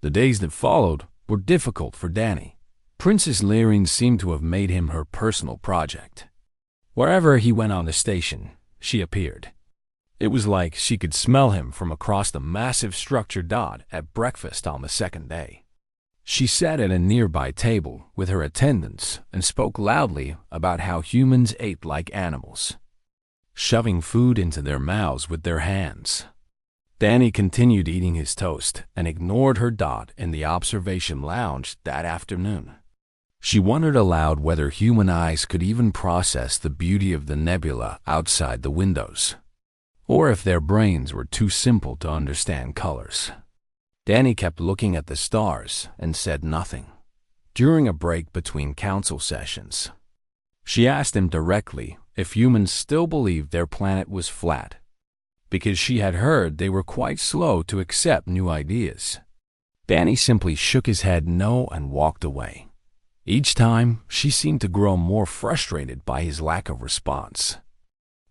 The days that followed were difficult for Danny. Princess Lyrian seemed to have made him her personal project. Wherever he went on the station, she appeared. It was like she could smell him from across the massive structure at breakfast on the second day. She sat at a nearby table with her attendants and spoke loudly about how humans ate like animals, shoving food into their mouths with their hands. Danny continued eating his toast and ignored her in the observation lounge that afternoon. She wondered aloud whether human eyes could even process the beauty of the nebula outside the windows, or if their brains were too simple to understand colors. Danny kept looking at the stars and said nothing. During a break between council sessions, she asked him directly if humans still believed their planet was flat, because she had heard they were quite slow to accept new ideas. Danny simply shook his head no and walked away. Each time, she seemed to grow more frustrated by his lack of response.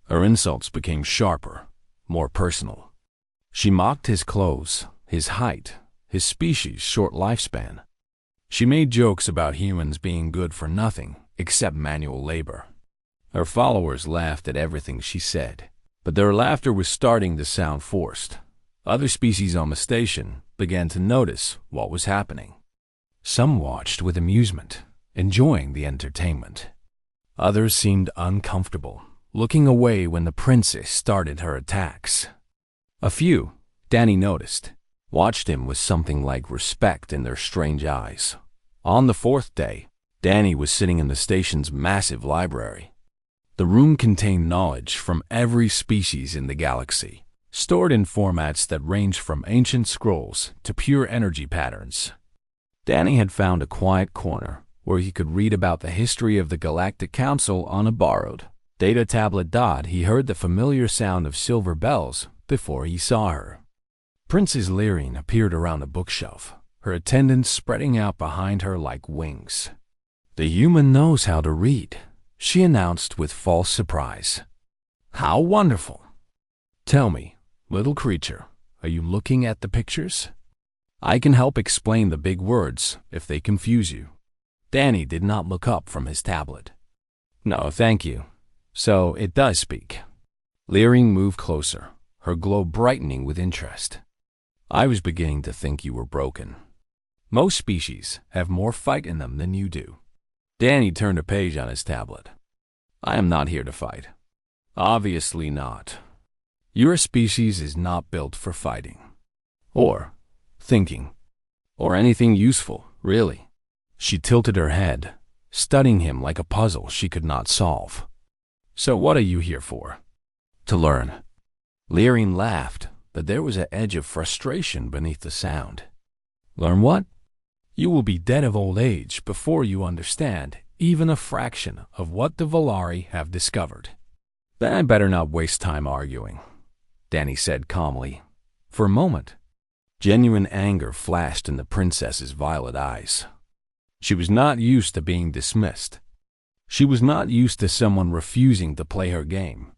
Her insults became sharper, more personal. She mocked his clothes, his height, his species' short lifespan. She made jokes about humans being good for nothing except manual labor. Her followers laughed at everything she said, but their laughter was starting to sound forced. Other species on the station began to notice what was happening. Some watched with amusement, enjoying the entertainment. Others seemed uncomfortable, looking away when the princess started her attacks. A few, Danny noticed, watched him with something like respect in their strange eyes. On the fourth day, Danny was sitting in the station's massive library. The room contained knowledge from every species in the galaxy, stored in formats that ranged from ancient scrolls to pure energy patterns. Danny had found a quiet corner where he could read about the history of the Galactic Council on a borrowed data tablet. He heard the familiar sound of silver bells before he saw her. Princess Lyrian appeared around a bookshelf, her attendants spreading out behind her like wings. "The human knows how to read," she announced with false surprise. "How wonderful! Tell me, little creature, are you looking at the pictures? I can help explain the big words if they confuse you." Danny did not look up from his tablet. "No, thank you. So it does speak." Lyrian moved closer, her glow brightening with interest. "I was beginning to think you were broken. Most species have more fight in them than you do." Danny turned a page on his tablet. "I am not here to fight. Obviously not. Your species is not built for fighting, or thinking, or anything useful, really." She tilted her head, studying him like a puzzle she could not solve. "So what are you here for?" "To learn." Lyrian laughed, but there was an edge of frustration beneath the sound. "Learn what? You will be dead of old age before you understand even a fraction of what the Volari have discovered." "Then I better not waste time arguing," Danny said calmly. For a moment, genuine anger flashed in the princess's violet eyes. She was not used to being dismissed. She was not used to someone refusing to play her game.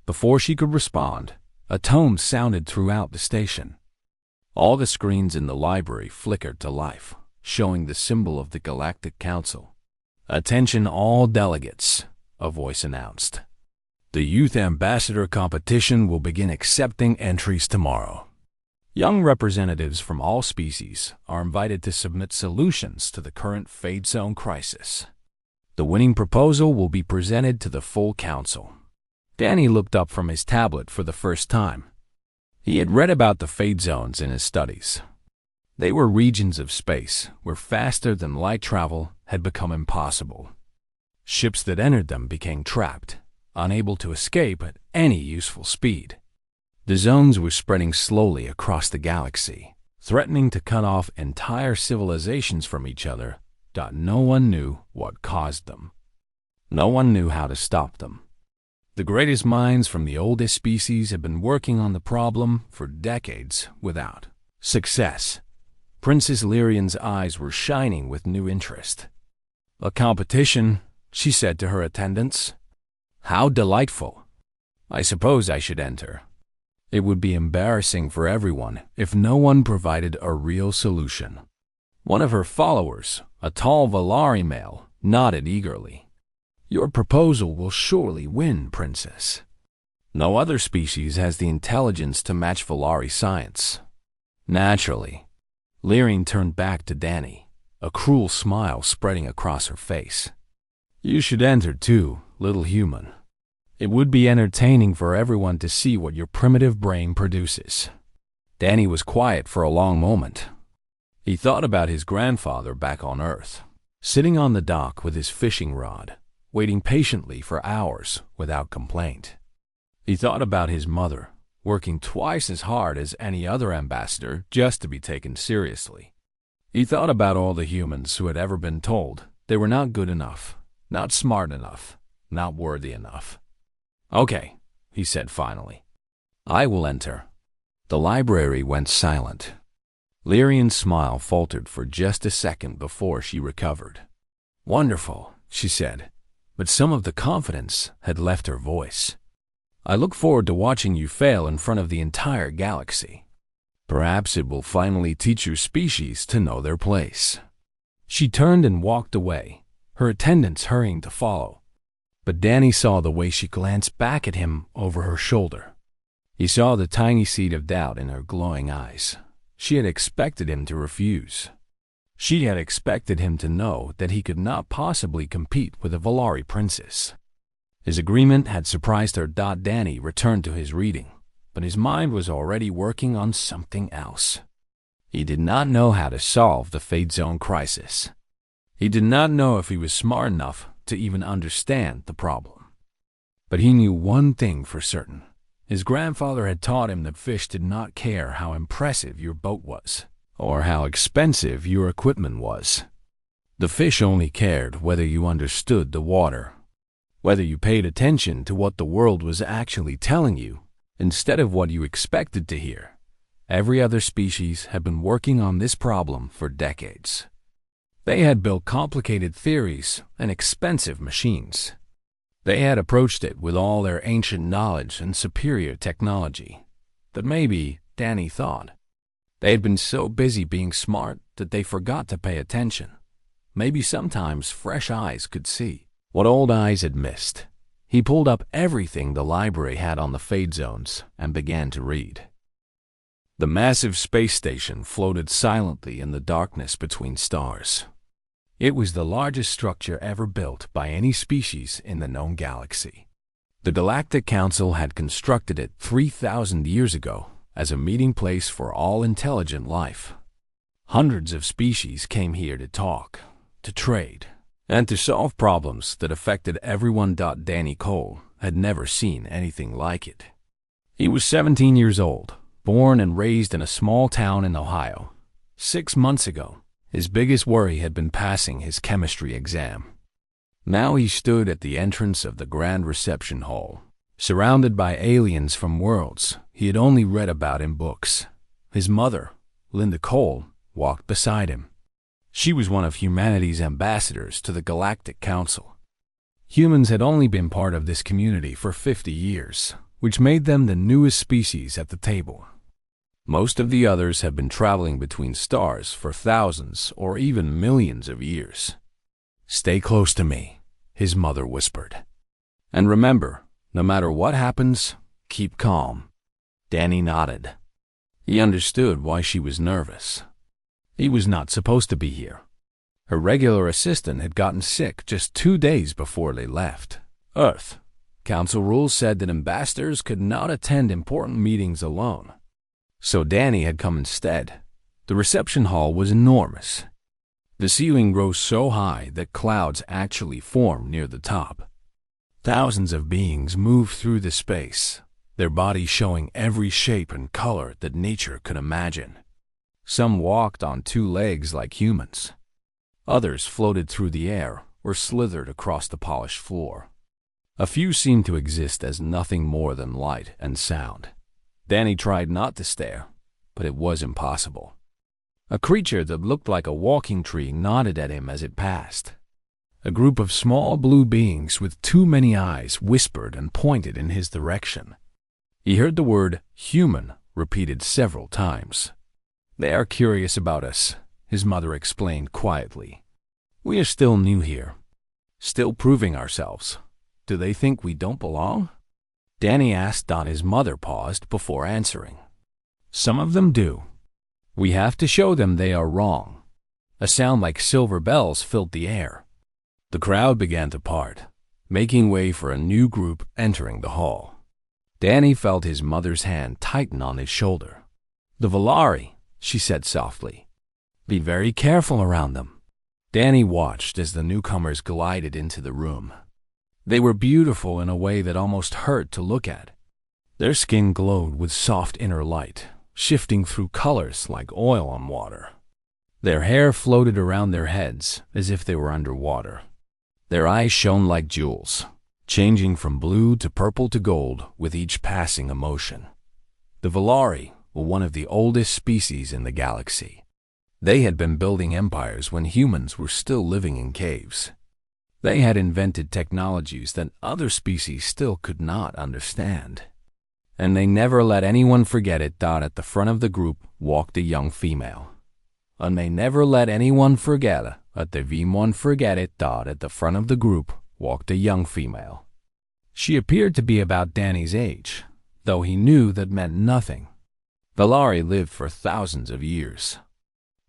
Before she could respond, a tone sounded throughout the station. All the screens in the library flickered to life, showing the symbol of the Galactic Council. "Attention all delegates," a voice announced. "The Youth Ambassador competition will begin accepting entries tomorrow. Young representatives from all species are invited to submit solutions to the current Fade Zone crisis. The winning proposal will be presented to the full council." Danny looked up from his tablet for the first time. He had read about the Fade Zones in his studies. They were regions of space where faster-than-light travel had become impossible. Ships that entered them became trapped, unable to escape at any useful speed. The zones were spreading slowly across the galaxy, threatening to cut off entire civilizations from each other. No one knew what caused them. No one knew how to stop them. The greatest minds from the oldest species had been working on the problem for decades without success. Princess Lyrian's eyes were shining with new interest. "A competition," she said to her attendants. "How delightful. I suppose I should enter. It would be embarrassing for everyone if no one provided a real solution. One of her followers, a tall Valari male, nodded eagerly. "Your proposal will surely win, Princess. No other species has the intelligence to match Valari science." Naturally, Lyrian turned back to Danny, a cruel smile spreading across her face. "You should enter too, little human. It would be entertaining for everyone to see what your primitive brain produces." Danny was quiet for a long moment. He thought about his grandfather back on Earth, sitting on the dock with his fishing rod, waiting patiently for hours without complaint. He thought about his mother, working twice as hard as any other ambassador just to be taken seriously. He thought about all the humans who had ever been told they were not good enough, not smart enough, not worthy enough. "Okay," he said finally. "I will enter." The library went silent. Lyrian's smile faltered for just a second before she recovered. "Wonderful," she said, but some of the confidence had left her voice. "I look forward to watching you fail in front of the entire galaxy. Perhaps it will finally teach your species to know their place." She turned and walked away, her attendants hurrying to follow. But Danny saw the way she glanced back at him over her shoulder. He saw the tiny seed of doubt in her glowing eyes. She had expected him to refuse. She had expected him to know that he could not possibly compete with a Valari princess. His agreement had surprised her. Danny returned to his reading, but his mind was already working on something else. He did not know how to solve the Fade Zone crisis. He did not know if he was smart enough to even understand the problem. But he knew one thing for certain. His grandfather had taught him that fish did not care how impressive your boat was, or how expensive your equipment was. The fish only cared whether you understood the water, whether you paid attention to what the world was actually telling you, instead of what you expected to hear. Every other species had been working on this problem for decades. They had built complicated theories and expensive machines. They had approached it with all their ancient knowledge and superior technology. But maybe, Danny thought, they had been so busy being smart that they forgot to pay attention. Maybe sometimes fresh eyes could see what old eyes had missed. He pulled up everything the library had on the Fade Zones and began to read. The massive space station floated silently in the darkness between stars. It was the largest structure ever built by any species in the known galaxy. The Galactic Council had constructed it 3,000 years ago as a meeting place for all intelligent life. Hundreds of species came here to talk, to trade, and to solve problems that affected everyone. Danny Cole had never seen anything like it. He was 17 years old, born and raised in a small town in Ohio. 6 months ago, his biggest worry had been passing his chemistry exam. Now he stood at the entrance of the grand reception hall, surrounded by aliens from worlds he had only read about in books. His mother, Linda Cole, walked beside him. She was one of humanity's ambassadors to the Galactic Council. Humans had only been part of this community for 50 years, which made them the newest species at the table. Most of the others had been traveling between stars for thousands or even millions of years. "Stay close to me," his mother whispered. "And remember, no matter what happens, keep calm." Danny nodded. He understood why she was nervous. He was not supposed to be here. Her regular assistant had gotten sick just 2 days before they left Earth. Council rules said that ambassadors could not attend important meetings alone. So Danny had come instead. The reception hall was enormous. The ceiling rose so high that clouds actually formed near the top. Thousands of beings moved through the space, their bodies showing every shape and color that nature could imagine. Some walked on 2 legs like humans. Others floated through the air or slithered across the polished floor. A few seemed to exist as nothing more than light and sound. Danny tried not to stare, but it was impossible. A creature that looked like a walking tree nodded at him as it passed. A group of small blue beings with too many eyes whispered and pointed in his direction. He heard the word human repeated several times. They are curious about us, his mother explained quietly. We are still new here, still proving ourselves. Do they think we don't belong? Danny asked. His mother paused before answering. Some of them do. We have to show them they are wrong. A sound like silver bells filled the air. The crowd began to part, making way for a new group entering the hall. Danny felt his mother's hand tighten on his shoulder. The Valari, she said softly. Be very careful around them. Danny watched as the newcomers glided into the room. They were beautiful in a way that almost hurt to look at. Their skin glowed with soft inner light, shifting through colors like oil on water. Their hair floated around their heads as if they were underwater. Their eyes shone like jewels, changing from blue to purple to gold with each passing emotion. The Valari were one of the oldest species in the galaxy. They had been building empires when humans were still living in caves. They had invented technologies that other species still could not understand. And they never let anyone forget it. At the front of the group walked a young female. And they never let anyone forget it. At the front of the group walked a young female. She appeared to be about Danny's age, though he knew that meant nothing. Valari lived for thousands of years.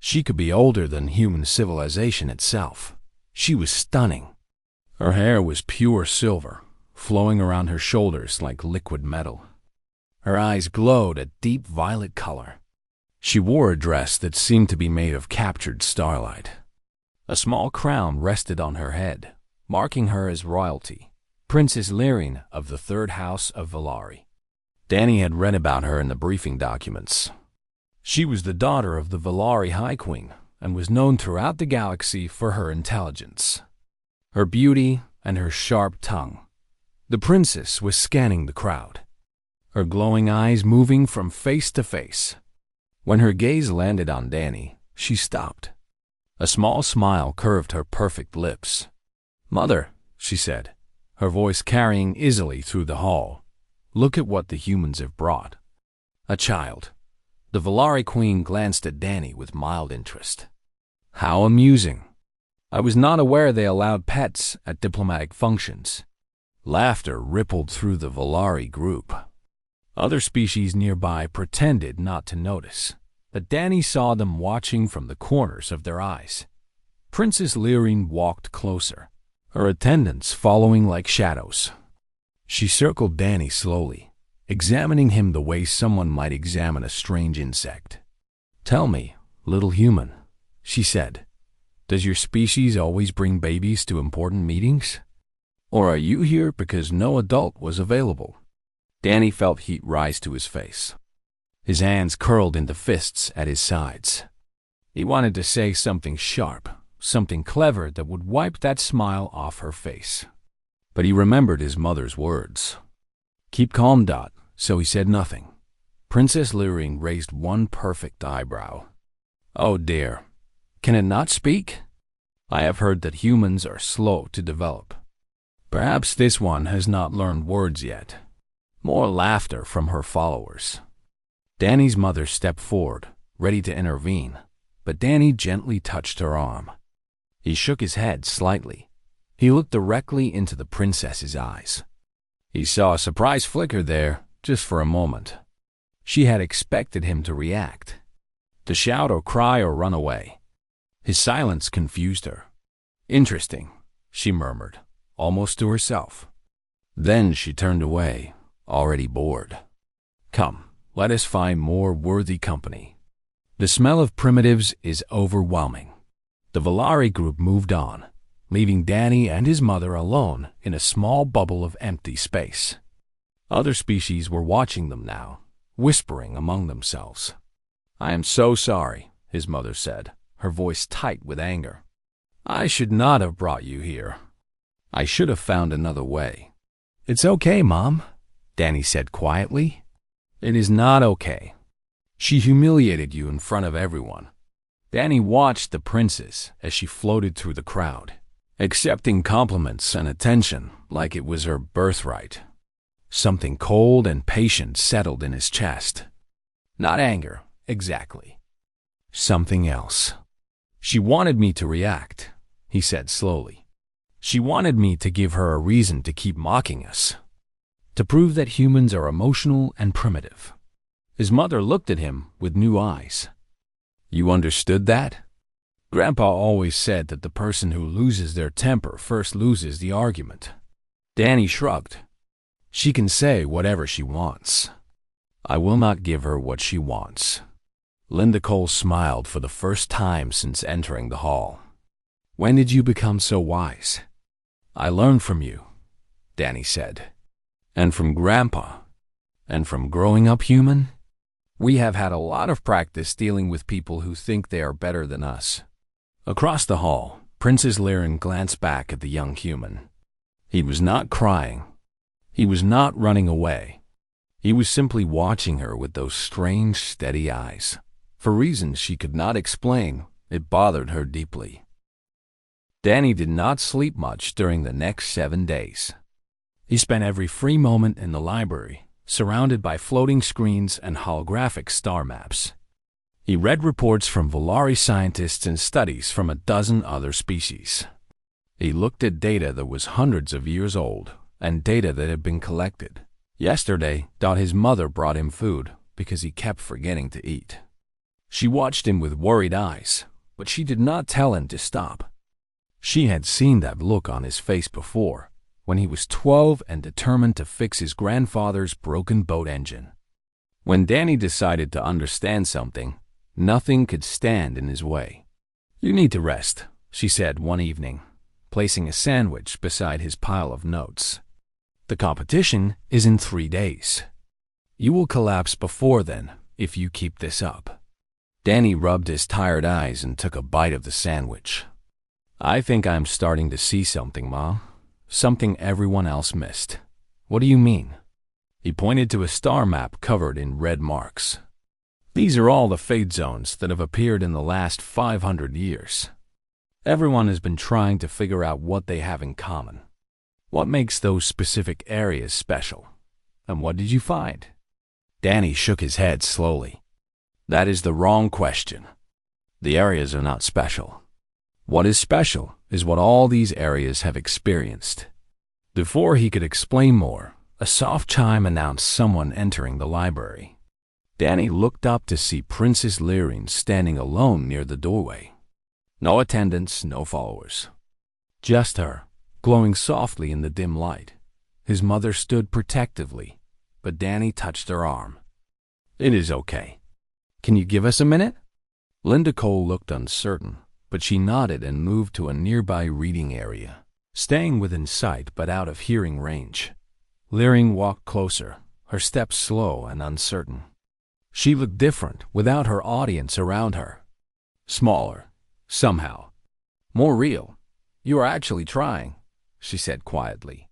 She could be older than human civilization itself. She was stunning. Her hair was pure silver, flowing around her shoulders like liquid metal. Her eyes glowed a deep violet color. She wore a dress that seemed to be made of captured starlight. A small crown rested on her head, marking her as royalty, Princess Lyrin of the third house of Valari. Danny had read about her in the briefing documents. She was the daughter of the Valari High Queen and was known throughout the galaxy for her intelligence, her beauty, and her sharp tongue. The princess was scanning the crowd, her glowing eyes moving from face to face. When her gaze landed on Danny, she stopped. A small smile curved her perfect lips. Mother, she said, her voice carrying easily through the hall. Look at what the humans have brought. A child. The Valari Queen glanced at Danny with mild interest. How amusing. I was not aware they allowed pets at diplomatic functions. Laughter rippled through the Valari group. Other species nearby pretended not to notice, but Danny saw them watching from the corners of their eyes. Princess Lyrin walked closer, her attendants following like shadows. She circled Danny slowly, examining him the way someone might examine a strange insect. Tell me, little human, she said, does your species always bring babies to important meetings? Or are you here because no adult was available? Danny felt heat rise to his face. His hands curled into fists at his sides. He wanted to say something sharp, something clever that would wipe that smile off her face. But he remembered his mother's words. Keep calm, Dot, so he said nothing. Princess Lyrin raised one perfect eyebrow. Oh dear, can it not speak? I have heard that humans are slow to develop. Perhaps this one has not learned words yet. More laughter from her followers. Danny's mother stepped forward, ready to intervene, but Danny gently touched her arm. He shook his head slightly. He looked directly into the princess's eyes. He saw a surprise flicker there, just for a moment. She had expected him to react, to shout or cry or run away. His silence confused her. Interesting, she murmured, almost to herself. Then she turned away, already bored. Come, let us find more worthy company. The smell of primitives is overwhelming. The Valari group moved on, leaving Danny and his mother alone in a small bubble of empty space. Other species were watching them now, whispering among themselves. I am so sorry, his mother said, her voice tight with anger. I should not have brought you here. I should have found another way. It's okay, Mom, Danny said quietly. It is not okay. She humiliated you in front of everyone. Danny watched the princess as she floated through the crowd, accepting compliments and attention like it was her birthright. Something cold and patient settled in his chest. Not anger, exactly. Something else. She wanted me to react, he said slowly. She wanted me to give her a reason to keep mocking us. To prove that humans are emotional and primitive. His mother looked at him with new eyes. You understood that? Grandpa always said that the person who loses their temper first loses the argument. Danny shrugged. She can say whatever she wants. I will not give her what she wants. Linda Cole smiled for the first time since entering the hall. When did you become so wise? I learned from you, Danny said. And from Grandpa. And from growing up human? We have had a lot of practice dealing with people who think they are better than us. Across the hall, Princess Lyran glanced back at the young human. He was not crying. He was not running away. He was simply watching her with those strange, steady eyes. For reasons she could not explain, it bothered her deeply. Danny did not sleep much during the next 7 days. He spent every free moment in the library, surrounded by floating screens and holographic star maps. He read reports from Volari scientists and studies from a dozen other species. He looked at data that was hundreds of years old and data that had been collected. Yesterday, his mother brought him food because he kept forgetting to eat. She watched him with worried eyes, but she did not tell him to stop. She had seen that look on his face before, when he was 12 and determined to fix his grandfather's broken boat engine. When Danny decided to understand something, nothing could stand in his way. You need to rest, she said one evening, placing a sandwich beside his pile of notes. The competition is in 3 days. You will collapse before then if you keep this up. Danny rubbed his tired eyes and took a bite of the sandwich. I think I'm starting to see something, Ma. Something everyone else missed. What do you mean? He pointed to a star map covered in red marks. These are all the fade zones that have appeared in the last 500 years. Everyone has been trying to figure out what they have in common. What makes those specific areas special? And what did you find? Danny shook his head slowly. That is the wrong question. The areas are not special. What is special is what all these areas have experienced. Before he could explain more, a soft chime announced someone entering the library. Danny looked up to see Princess Lyran standing alone near the doorway. No attendants, no followers. Just her, glowing softly in the dim light. His mother stood protectively, but Danny touched her arm. It is okay. Can you give us a minute? Linda Cole looked uncertain, but she nodded and moved to a nearby reading area, staying within sight but out of hearing range. Lyran walked closer, her steps slow and uncertain. She looked different without her audience around her. Smaller, somehow. More real. You are actually trying, she said quietly.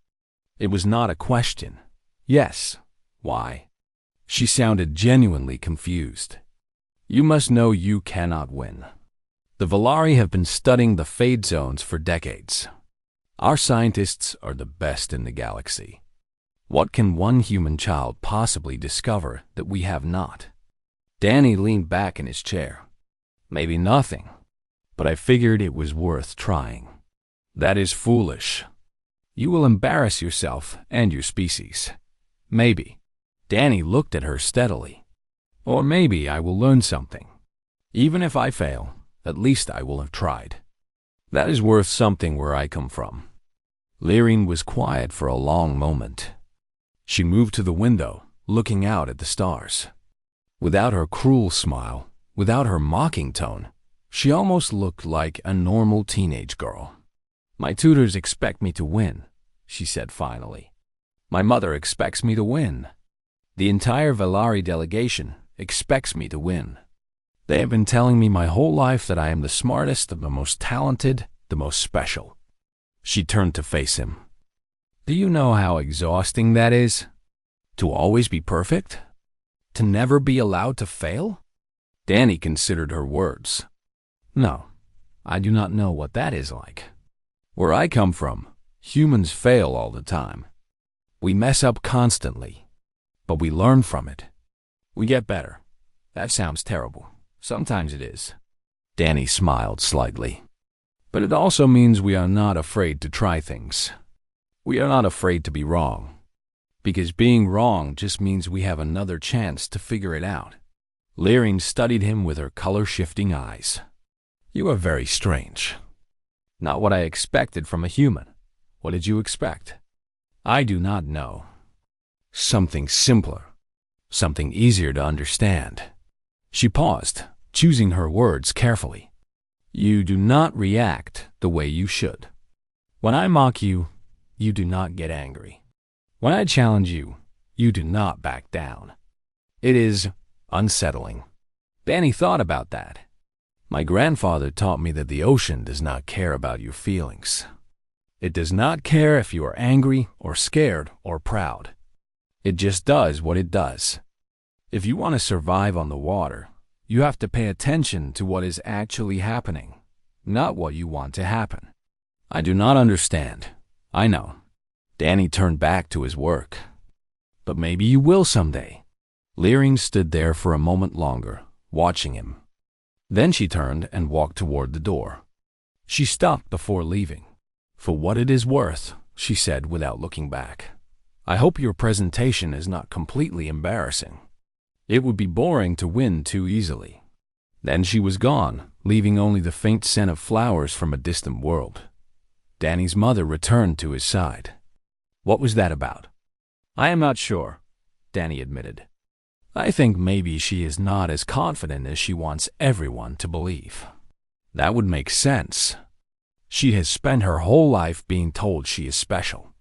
It was not a question. Yes. Why? She sounded genuinely confused. You must know you cannot win. The Volari have been studying the fade zones for decades. Our scientists are the best in the galaxy. What can one human child possibly discover that we have not? Danny leaned back in his chair. Maybe nothing, but I figured it was worth trying. That is foolish. You will embarrass yourself and your species. Maybe. Danny looked at her steadily. Or maybe I will learn something. Even if I fail, at least I will have tried. That is worth something where I come from. Lyran was quiet for a long moment. She moved to the window, looking out at the stars. Without her cruel smile, without her mocking tone, she almost looked like a normal teenage girl. My tutors expect me to win, she said finally. My mother expects me to win. The entire Volari delegation expects me to win. They have been telling me my whole life that I am the smartest, the most talented, the most special. She turned to face him. Do you know how exhausting that is? To always be perfect? To never be allowed to fail? Danny considered her words. No, I do not know what that is like. Where I come from, humans fail all the time. We mess up constantly, but we learn from it. We get better. That sounds terrible. Sometimes it is. Danny smiled slightly. But it also means we are not afraid to try things. We are not afraid to be wrong. Because being wrong just means we have another chance to figure it out. Leering studied him with her color-shifting eyes. You are very strange. Not what I expected from a human. What did you expect? I do not know. Something simpler. Something easier to understand. She paused, choosing her words carefully. You do not react the way you should. When I mock you, you do not get angry. When I challenge you, you do not back down. It is unsettling. Danny thought about that. My grandfather taught me that the ocean does not care about your feelings. It does not care if you are angry or scared or proud. It just does what it does. If you want to survive on the water, you have to pay attention to what is actually happening, not what you want to happen. I do not understand. I know. Danny turned back to his work. But maybe you will someday. Leering stood there for a moment longer, watching him. Then she turned and walked toward the door. She stopped before leaving. For what it is worth, she said without looking back. I hope your presentation is not completely embarrassing. It would be boring to win too easily. Then she was gone, leaving only the faint scent of flowers from a distant world. Danny's mother returned to his side. What was that about? I am not sure, Danny admitted. I think maybe she is not as confident as she wants everyone to believe. That would make sense. She has spent her whole life being told she is special.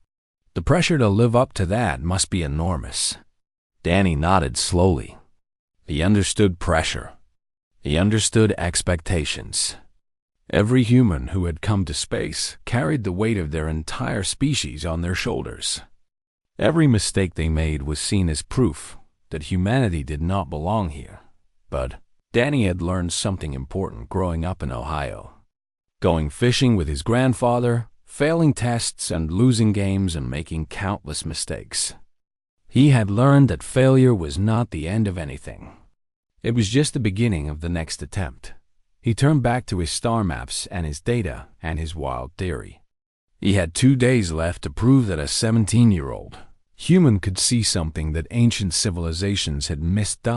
The pressure to live up to that must be enormous. Danny nodded slowly. He understood pressure. He understood expectations. Every human who had come to space carried the weight of their entire species on their shoulders. Every mistake they made was seen as proof that humanity did not belong here. But Danny had learned something important growing up in Ohio. Going fishing with his grandfather, failing tests and losing games and making countless mistakes. He had learned that failure was not the end of anything. It was just the beginning of the next attempt. He turned back to his star maps and his data and his wild theory. He had 2 days left to prove that a 17-year-old human could see something that ancient civilizations had missed.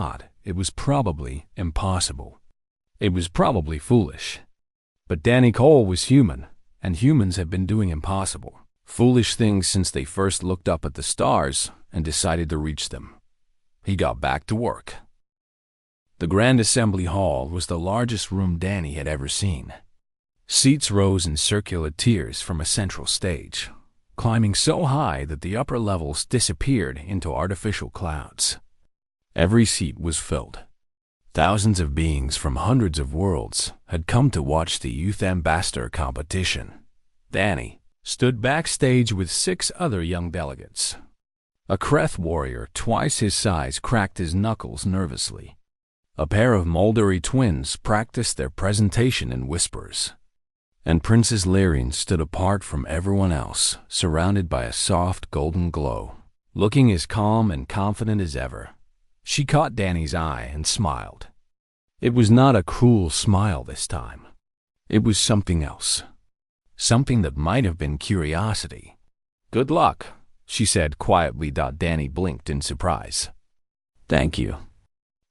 It was probably impossible. It was probably foolish. But Danny Cole was human, and humans have been doing impossible, foolish things since they first looked up at the stars and decided to reach them. He got back to work. The Grand Assembly Hall was the largest room Danny had ever seen. Seats rose in circular tiers from a central stage, climbing so high that the upper levels disappeared into artificial clouds. Every seat was filled. Thousands of beings from hundreds of worlds had come to watch the Youth Ambassador competition. Danny stood backstage with 6 other young delegates. A Kreth warrior twice his size cracked his knuckles nervously. A pair of Muldery twins practiced their presentation in whispers. And Princess Leering stood apart from everyone else, surrounded by a soft golden glow, looking as calm and confident as ever. She caught Danny's eye and smiled. It was not a cruel smile this time. It was something else. Something that might have been curiosity. Good luck, she said quietly. Danny blinked in surprise. Thank you.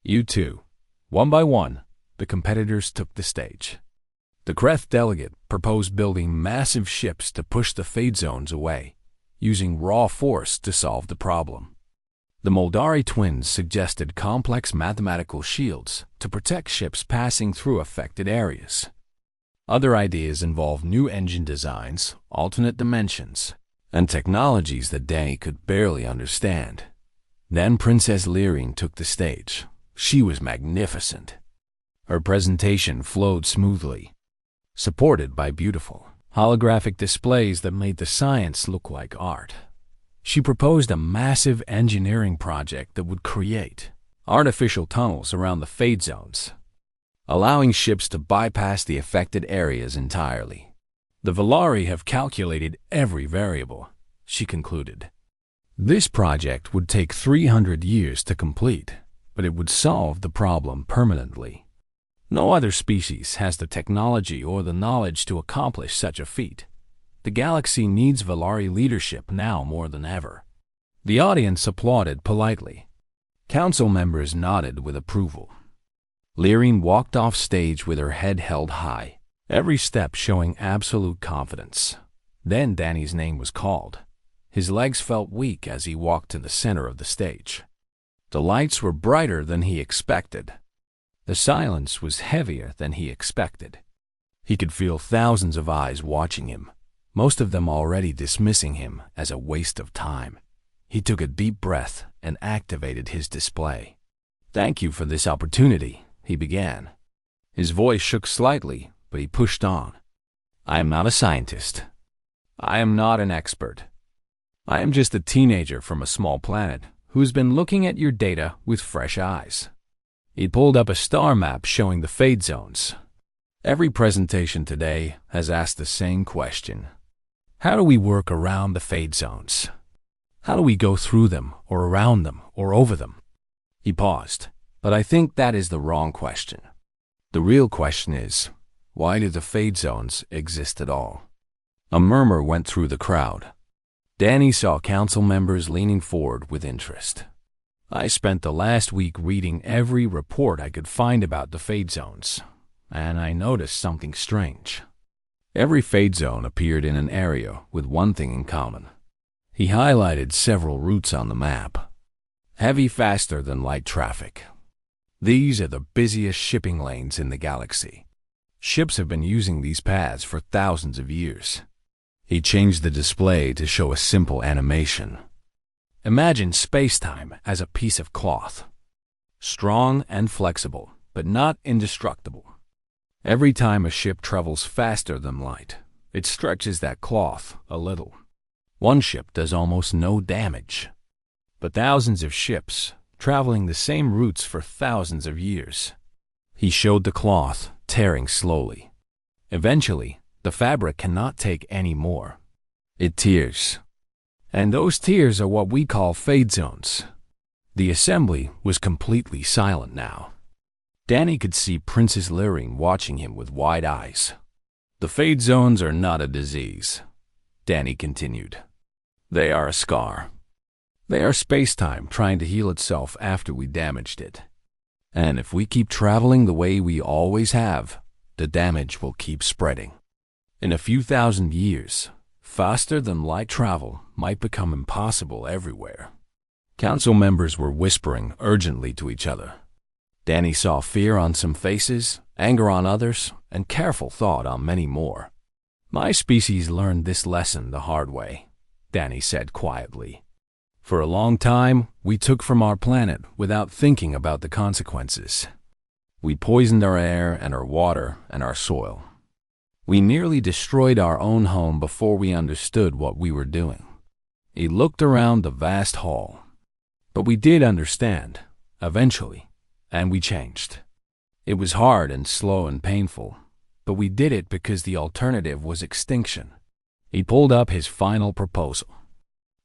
You too. One by one, the competitors took the stage. The Kreth delegate proposed building massive ships to push the fade zones away, using raw force to solve the problem. The Muldery twins suggested complex mathematical shields to protect ships passing through affected areas. Other ideas involved new engine designs, alternate dimensions, and technologies that Danny could barely understand. Then Princess Leering took the stage. She was magnificent. Her presentation flowed smoothly, supported by beautiful holographic displays that made the science look like art. She proposed a massive engineering project that would create artificial tunnels around the fade zones, allowing ships to bypass the affected areas entirely. The Valari have calculated every variable, she concluded. This project would take 300 years to complete, but it would solve the problem permanently. No other species has the technology or the knowledge to accomplish such a feat. The galaxy needs Valari leadership now more than ever. The audience applauded politely. Council members nodded with approval. Lyrin walked off stage with her head held high, every step showing absolute confidence. Then Danny's name was called. His legs felt weak as he walked to the center of the stage. The lights were brighter than he expected. The silence was heavier than he expected. He could feel thousands of eyes watching him, most of them already dismissing him as a waste of time. He took a deep breath and activated his display. "Thank you for this opportunity," he began. His voice shook slightly, but he pushed on. "I am not a scientist. I am not an expert. I am just a teenager from a small planet who's been looking at your data with fresh eyes." He pulled up a star map showing the fade zones. Every presentation today has asked the same question. How do we work around the fade zones? How do we go through them, or around them, or over them? He paused, but I think that is the wrong question. The real question is, why do the fade zones exist at all? A murmur went through the crowd. Danny saw council members leaning forward with interest. "I spent the last week reading every report I could find about the fade zones, and I noticed something strange." Every fade zone appeared in an area with one thing in common. He highlighted several routes on the map. Heavy faster than light traffic. These are the busiest shipping lanes in the galaxy. Ships have been using these paths for thousands of years. He changed the display to show a simple animation. Imagine space-time as a piece of cloth. Strong and flexible, but not indestructible. Every time a ship travels faster than light, it stretches that cloth a little. One ship does almost no damage. But thousands of ships, traveling the same routes for thousands of years. He showed the cloth, tearing slowly. Eventually, the fabric cannot take any more. It tears. And those tears are what we call fade zones. The assembly was completely silent now. Danny could see Princess Lyrin watching him with wide eyes. "The fade zones are not a disease," Danny continued. "They are a scar. They are space-time trying to heal itself after we damaged it. And if we keep traveling the way we always have, the damage will keep spreading. In a few thousand years, faster-than-light travel might become impossible everywhere." Council members were whispering urgently to each other. Danny saw fear on some faces, anger on others, and careful thought on many more. "My species learned this lesson the hard way," Danny said quietly. "For a long time, we took from our planet without thinking about the consequences. We poisoned our air and our water and our soil. We nearly destroyed our own home before we understood what we were doing." He looked around the vast hall. "But we did understand, eventually, and we changed. It was hard and slow and painful, but we did it because the alternative was extinction." He pulled up his final proposal.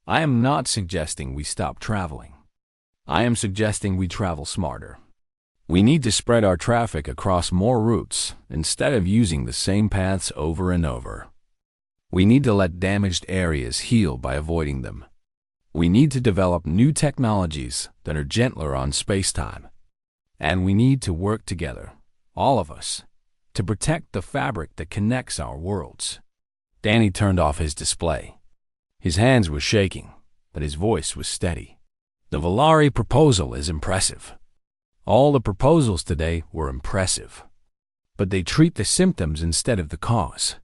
"I am not suggesting we stop traveling. I am suggesting we travel smarter. We need to spread our traffic across more routes instead of using the same paths over and over. We need to let damaged areas heal by avoiding them. We need to develop new technologies that are gentler on space-time. And we need to work together, all of us, to protect the fabric that connects our worlds." Danny turned off his display. His hands were shaking, but his voice was steady. "The Valari proposal is impressive. All the proposals today were impressive. But they treat the symptoms instead of the cause.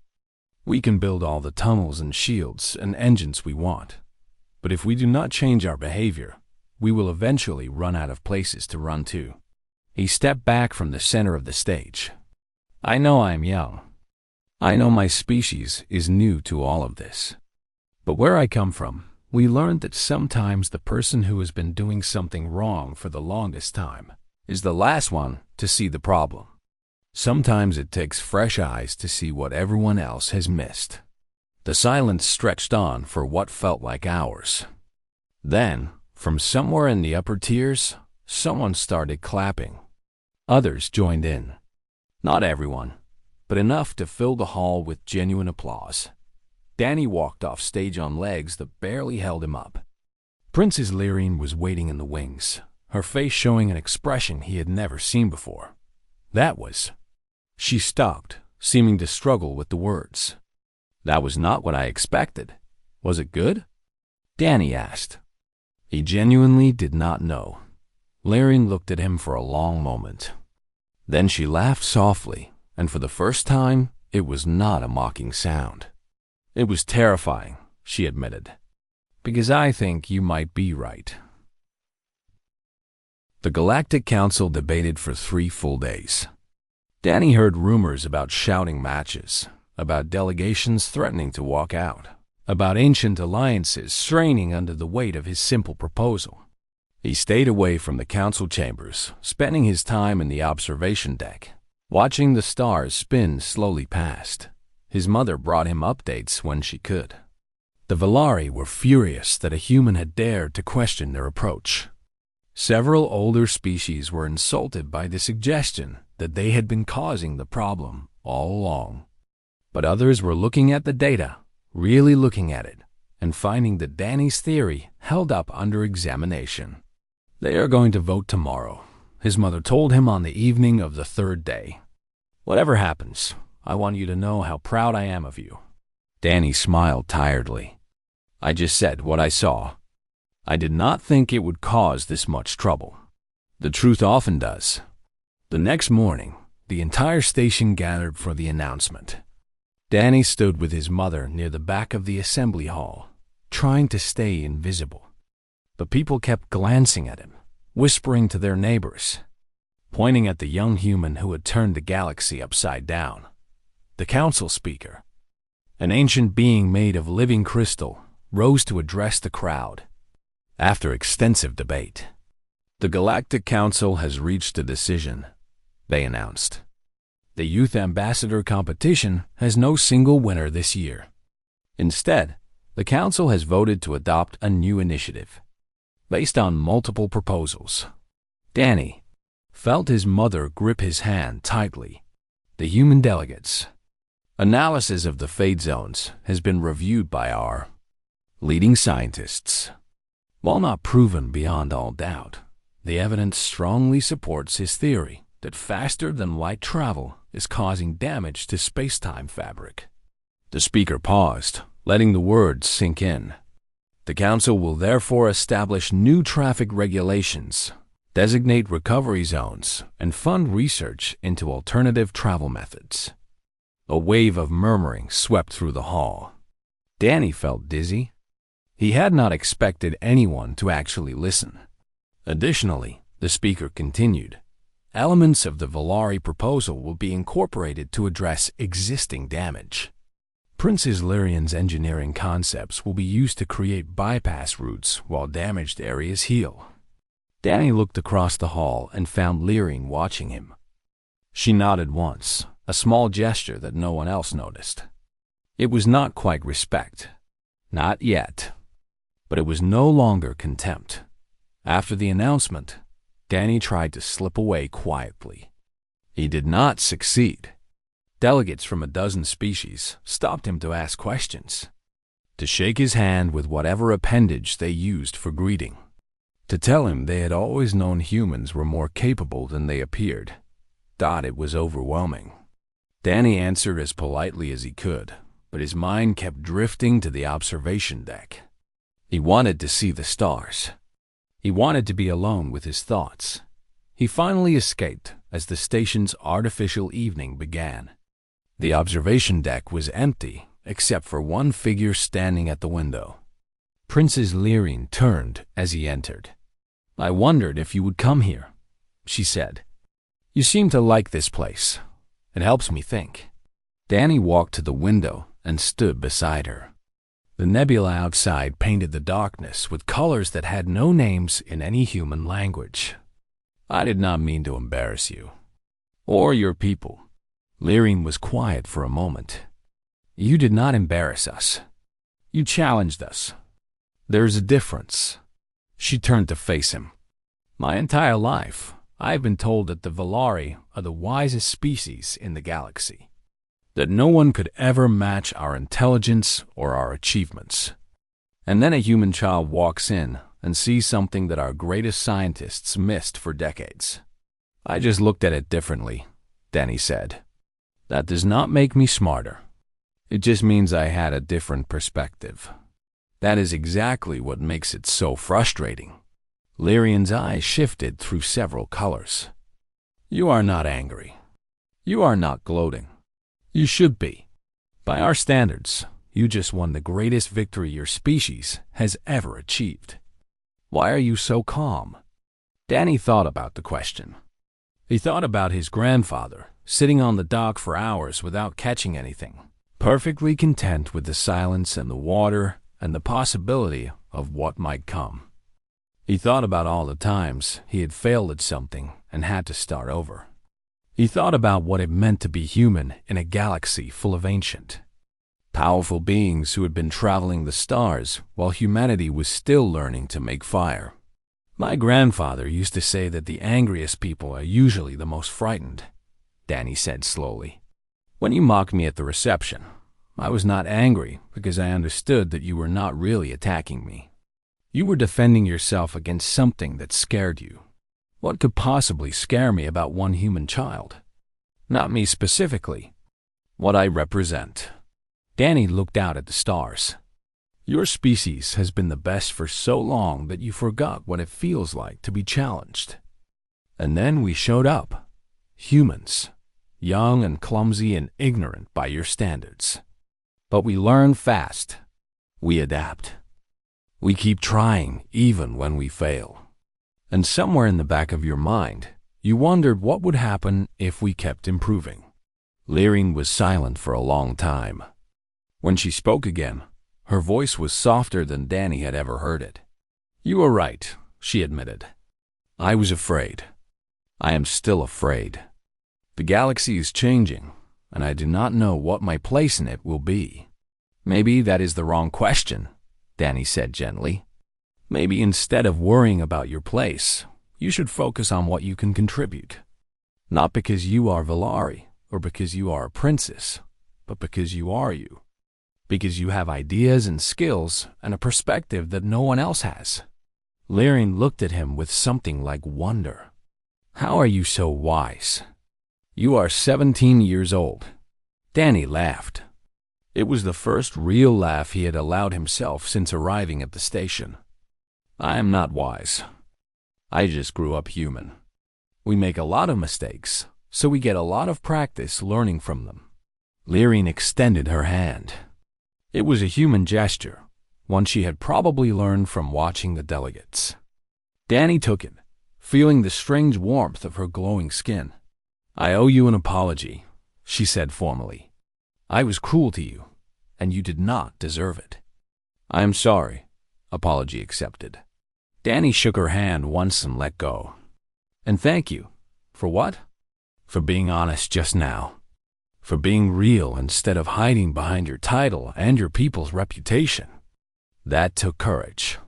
We can build all the tunnels and shields and engines we want. But if we do not change our behavior, we will eventually run out of places to run to." He stepped back from the center of the stage. "I know I am young. I know my species is new to all of this. But where I come from, we learned that sometimes the person who has been doing something wrong for the longest time is the last one to see the problem. Sometimes it takes fresh eyes to see what everyone else has missed." The silence stretched on for what felt like hours. Then, from somewhere in the upper tiers, someone started clapping. Others joined in. Not everyone, but enough to fill the hall with genuine applause. Danny walked off stage on legs that barely held him up. Princess Lyrine was waiting in the wings, her face showing an expression he had never seen before. That was... She stopped, seeming to struggle with the words. That was not what I expected. Was it good? Danny asked. He genuinely did not know. Lyrine looked at him for a long moment. Then she laughed softly, and for the first time, it was not a mocking sound. It was terrifying, she admitted. Because I think you might be right. The Galactic Council debated for 3 full days. Danny heard rumors about shouting matches, about delegations threatening to walk out, about ancient alliances straining under the weight of his simple proposal. He stayed away from the council chambers, spending his time in the observation deck, watching the stars spin slowly past. His mother brought him updates when she could. The Valari were furious that a human had dared to question their approach. Several older species were insulted by the suggestion that they had been causing the problem all along. But others were looking at the data, really looking at it, and finding that Danny's theory held up under examination. They are going to vote tomorrow, his mother told him on the evening of the 3rd day. Whatever happens, I want you to know how proud I am of you. Danny smiled tiredly. I just said what I saw. I did not think it would cause this much trouble. The truth often does. The next morning, the entire station gathered for the announcement. Danny stood with his mother near the back of the assembly hall, trying to stay invisible. But people kept glancing at him, whispering to their neighbors, pointing at the young human who had turned the galaxy upside down. The council speaker, an ancient being made of living crystal, rose to address the crowd. After extensive debate, the Galactic Council has reached a decision, they announced. The Youth Ambassador competition has no single winner this year. Instead, the Council has voted to adopt a new initiative, based on multiple proposals. Danny felt his mother grip his hand tightly. The human delegates. Analysis of the fade zones has been reviewed by our leading scientists. While not proven beyond all doubt, the evidence strongly supports his theory that faster-than-light travel is causing damage to space-time fabric. The speaker paused, letting the words sink in. The Council will therefore establish new traffic regulations, designate recovery zones, and fund research into alternative travel methods. A wave of murmuring swept through the hall. Danny felt dizzy. He had not expected anyone to actually listen. Additionally, the speaker continued, elements of the Valari proposal will be incorporated to address existing damage. Princess Lyrian's engineering concepts will be used to create bypass routes while damaged areas heal. Danny looked across the hall and found Lyrian watching him. She nodded once, a small gesture that no one else noticed. It was not quite respect. Not yet. But it was no longer contempt. After the announcement, Danny tried to slip away quietly. He did not succeed. Delegates from a dozen species stopped him to ask questions, to shake his hand with whatever appendage they used for greeting, to tell him they had always known humans were more capable than they appeared. It was overwhelming. Danny answered as politely as he could, but his mind kept drifting to the observation deck. He wanted to see the stars. He wanted to be alone with his thoughts. He finally escaped as the station's artificial evening began. The observation deck was empty except for one figure standing at the window. Princess Lyrine turned as he entered. "I wondered if you would come here," she said. "You seem to like this place. It helps me think." Danny walked to the window and stood beside her. The nebula outside painted the darkness with colors that had no names in any human language. "I did not mean to embarrass you. Or your people." Lyrine was quiet for a moment. "You did not embarrass us. You challenged us. There's a difference." She turned to face him. My entire life, I've been told that the Valari are the wisest species in the galaxy, that no one could ever match our intelligence or our achievements. And then a human child walks in and sees something that our greatest scientists missed for decades. I just looked at it differently, Danny said. That does not make me smarter. It just means I had a different perspective. That is exactly what makes it so frustrating. Lyrian's eyes shifted through several colors. You are not angry. You are not gloating. You should be. By our standards, you just won the greatest victory your species has ever achieved. Why are you so calm? Danny thought about the question. He thought about his grandfather, sitting on the dock for hours without catching anything, perfectly content with the silence and the water and the possibility of what might come. He thought about all the times he had failed at something and had to start over. He thought about what it meant to be human in a galaxy full of ancient, powerful beings who had been traveling the stars while humanity was still learning to make fire. My grandfather used to say that the angriest people are usually the most frightened, Danny said slowly. When you mocked me at the reception, I was not angry because I understood that you were not really attacking me. You were defending yourself against something that scared you. What could possibly scare me about one human child? Not me specifically. What I represent. Danny looked out at the stars. Your species has been the best for so long that you forgot what it feels like to be challenged. And then we showed up. Humans. Young and clumsy and ignorant by your standards. But we learn fast. We adapt. We keep trying even when we fail. And somewhere in the back of your mind, you wondered what would happen if we kept improving. Lyrian was silent for a long time. When she spoke again, her voice was softer than Danny had ever heard it. You were right, she admitted. I was afraid. I am still afraid. The galaxy is changing, and I do not know what my place in it will be. Maybe that is the wrong question, Danny said gently. Maybe instead of worrying about your place, you should focus on what you can contribute. Not because you are Valari or because you are a princess, but because you are you. Because you have ideas and skills and a perspective that no one else has. Lyrian looked at him with something like wonder. How are you so wise? You are 17 years old. Danny laughed. It was the first real laugh he had allowed himself since arriving at the station. I am not wise. I just grew up human. We make a lot of mistakes, so we get a lot of practice learning from them. Lyrian extended her hand. It was a human gesture, one she had probably learned from watching the delegates. Danny took it, feeling the strange warmth of her glowing skin. I owe you an apology, she said formally. I was cruel to you, and you did not deserve it. I am sorry. Apology accepted. Danny shook her hand once and let go. And thank you. For what? For being honest just now. For being real instead of hiding behind your title and your people's reputation. That took courage.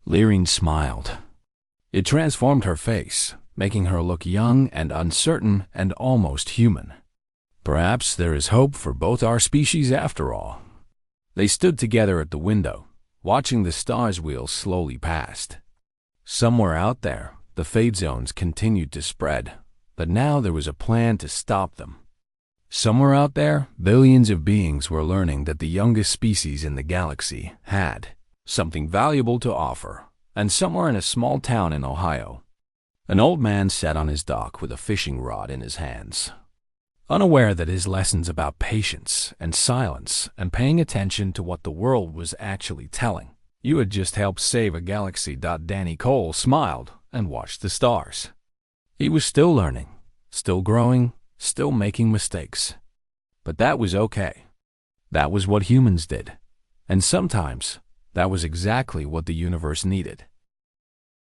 Lyrian smiled. It transformed her face, making her look young and uncertain and almost human. Perhaps there is hope for both our species after all. They stood together at the window, watching the stars' wheels slowly past. Somewhere out there, the fade zones continued to spread, but now there was a plan to stop them. Somewhere out there, billions of beings were learning that the youngest species in the galaxy had something valuable to offer, and somewhere in a small town in Ohio, an old man sat on his dock with a fishing rod in his hands. Unaware that his lessons about patience and silence and paying attention to what the world was actually telling, you had just helped save a galaxy. Danny Cole smiled and watched the stars. He was still learning, still growing, still making mistakes. But that was okay. That was what humans did. And sometimes, that was exactly what the universe needed.